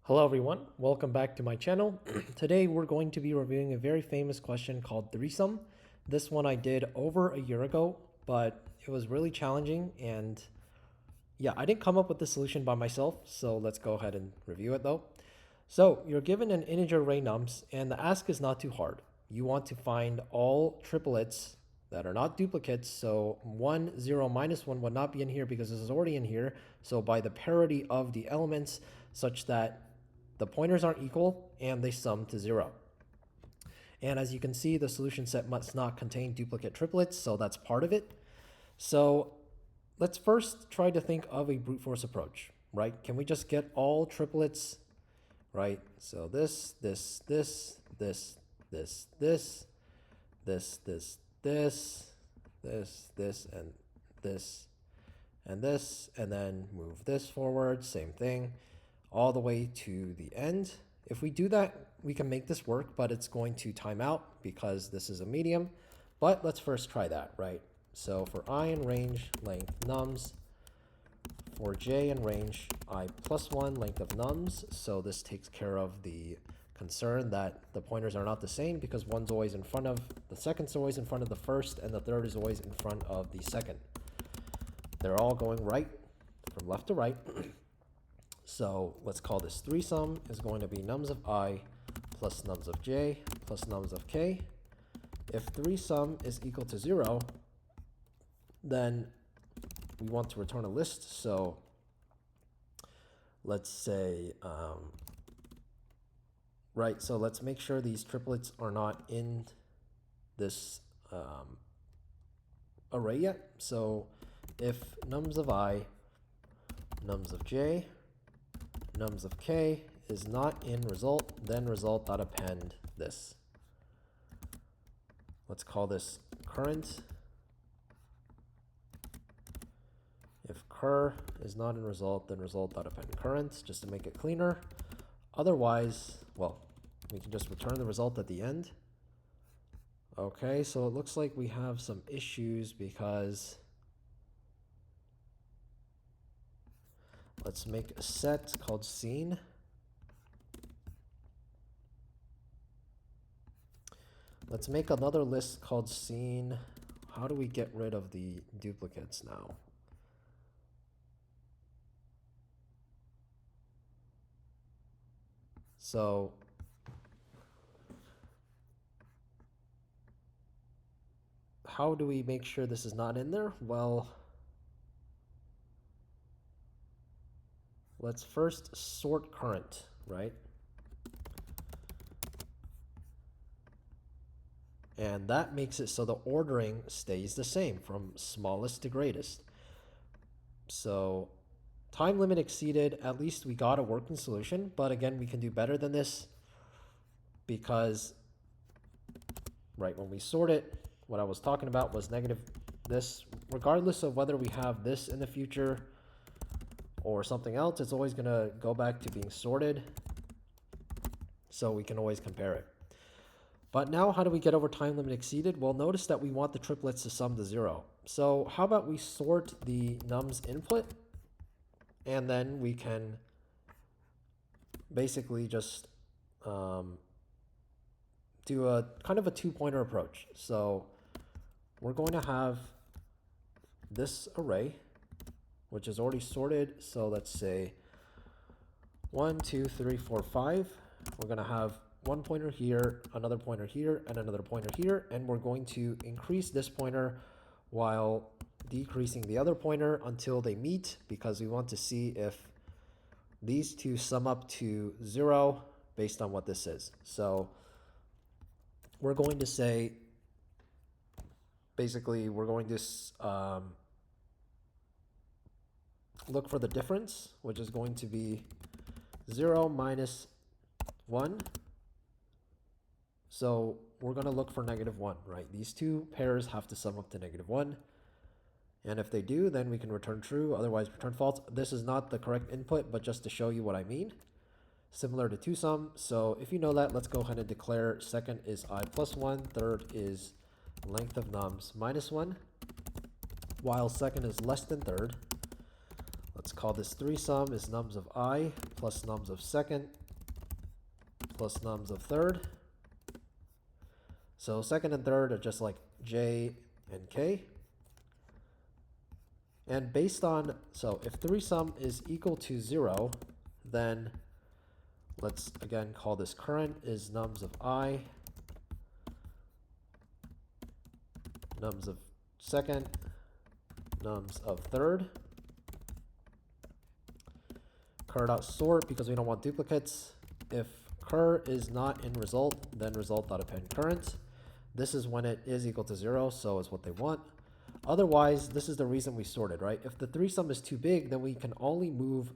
Hello everyone, welcome back to my channel. Today we're going to be reviewing a very famous question called threesome. This one I did over a year ago, but it was really challenging and yeah, I didn't come up with the solution by myself, so let's go ahead and review it though. So you're given an integer array nums and the ask is not too hard. You want to find all triplets that are not duplicates, so 1, 0, -1 would not be in here because this is already in here. So by the parity of the elements such that the pointers aren't equal and they sum to 0. And as you can see, the solution set must not contain duplicate triplets, so that's part of it. So let's first try to think of a brute force approach, right? Can we just get all triplets, right? So this, this, this, this, this, this, this, this, this, this, this, and this, and this, and then move this forward, same thing, all the way to the end. If we do that, we can make this work, but it's going to time out because this is a medium. But let's first try that, right? So for I in range length nums, for j in range I plus 1 length of nums, so this takes care of the concern that the pointers are not the same because one's always in front of the second's always in front of the first, and the third is always in front of the second. They're all going right from left to right. So let's call this threesome is going to be nums of I plus nums of j plus nums of k. If threesome is equal to 0, then we want to return a list. So let's say, right, so let's make sure these triplets are not in this array yet. So if nums of I, nums of j, nums of k is not in result, then result.append this. Let's call this current. If cur is not in result, then result.append current, just to make it cleaner. Otherwise, well, we can just return the result at the end. Okay, so it looks like we have some issues because let's make a set called scene. Let's make another list called scene. How do we get rid of the duplicates now? So how do we make sure this is not in there? Well, let's first sort current, right? And that makes it so the ordering stays the same from smallest to greatest. So time limit exceeded, at least we got a working solution, but again, we can do better than this because, right, when we sort it, what I was talking about was negative this. Regardless of whether we have this in the future or something else, it's always going to go back to being sorted, so we can always compare it. But now how do we get over time limit exceeded? Well, notice that we want the triplets to sum to 0. So how about we sort the nums input, and then we can basically just do a kind of a two-pointer approach. So we're going to have this array, which is already sorted. So let's say 1, 2, 3, 4, 5. We're going to have one pointer here, another pointer here, and another pointer here. And we're going to increase this pointer while decreasing the other pointer until they meet, because we want to see if these two sum up to 0 based on what this is. So we're going to say, basically, we're going to look for the difference, which is going to be 0 minus 1. So we're going to look for -1, right? These two pairs have to sum up to -1. And if they do, then we can return true, otherwise return false. This is not the correct input, but just to show you what I mean. Similar to twosum. So if you know that, let's go ahead and declare second is I plus 1, third is length of nums minus 1, while second is less than third. let's call this threesum is nums of I plus nums of second plus nums of third. So second and third are just like J and K. And based on, so if threesum is equal to 0, then let's again call this current is nums of I, nums of second, nums of third. Cur.sort, because we don't want duplicates. If cur is not in result, then result.append current. This is when it is equal to 0, so is what they want. Otherwise, this is the reason we sorted, right? If the threesum is too big, then we can only move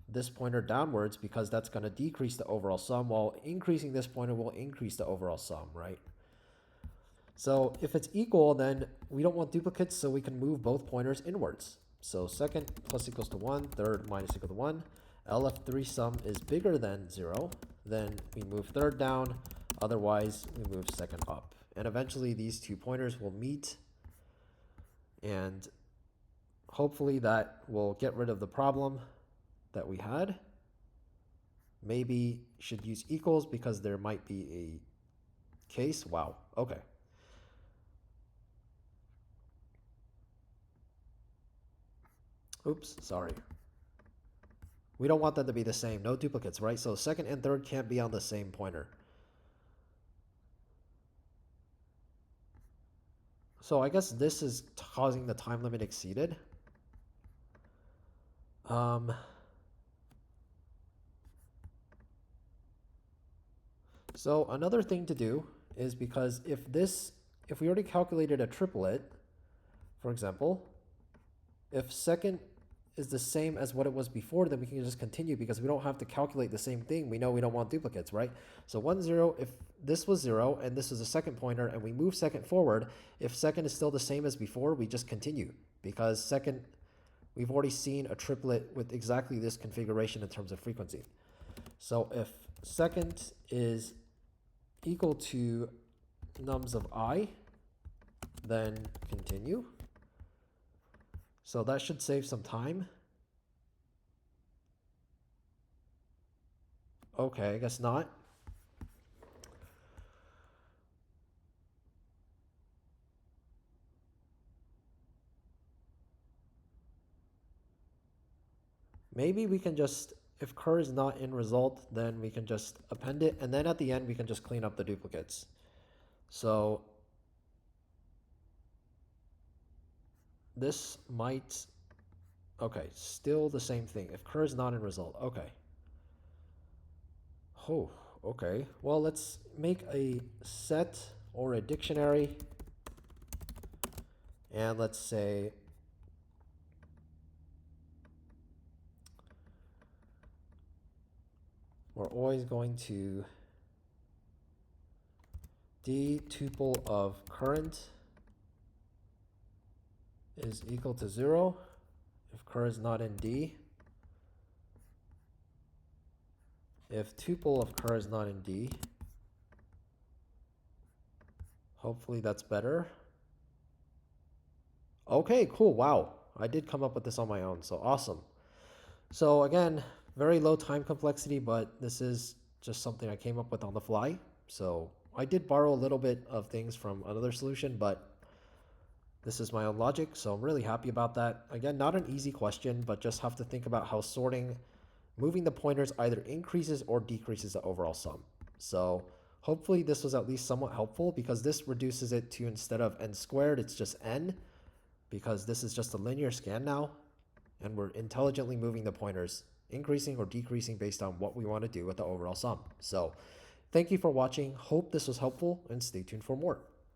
this pointer downwards because that's going to decrease the overall sum, while increasing this pointer will increase the overall sum, right? So if it's equal, then we don't want duplicates, so we can move both pointers inwards. So second plus equals to 1, third minus equal to 1. If threesum is bigger than 0, then we move third down, otherwise we move second up. And eventually these two pointers will meet, and hopefully that will get rid of the problem that we had. Maybe should use equals because there might be a case. Wow, okay. Oops, sorry. We don't want them to be the same, no duplicates, right? So second and third can't be on the same pointer. So I guess this is causing the time limit exceeded. So another thing to do is, because if we already calculated a triplet, for example, if second is the same as what it was before, then we can just continue because we don't have to calculate the same thing. We know we don't want duplicates, right? So 1, 0, if this was 0 and this is a second pointer and we move second forward, if second is still the same as before, we just continue because second, we've already seen a triplet with exactly this configuration in terms of frequency. So if second is equal to nums of I, then continue. So that should save some time. Okay, I guess not. Maybe we can just, if cur is not in result, then we can just append it, and then at the end we can just clean up the duplicates. So this might, okay, still the same thing. If cur is not in result, okay. Oh, okay. Well, let's make a set or a dictionary, and let's say we're always going to d tuple of current is equal to 0 if cur is not in D. If tuple of cur is not in D, hopefully that's better. Okay, cool. Wow. I did come up with this on my own, so awesome. So again, very low time complexity, but this is just something I came up with on the fly. So I did borrow a little bit of things from another solution, but this is my own logic, so I'm really happy about that. Again, not an easy question, but just have to think about how sorting, moving the pointers either increases or decreases the overall sum. So hopefully this was at least somewhat helpful, because this reduces it to, instead of n squared, it's just n, because this is just a linear scan now, and we're intelligently moving the pointers, increasing or decreasing based on what we want to do with the overall sum. So thank you for watching. Hope this was helpful, and stay tuned for more.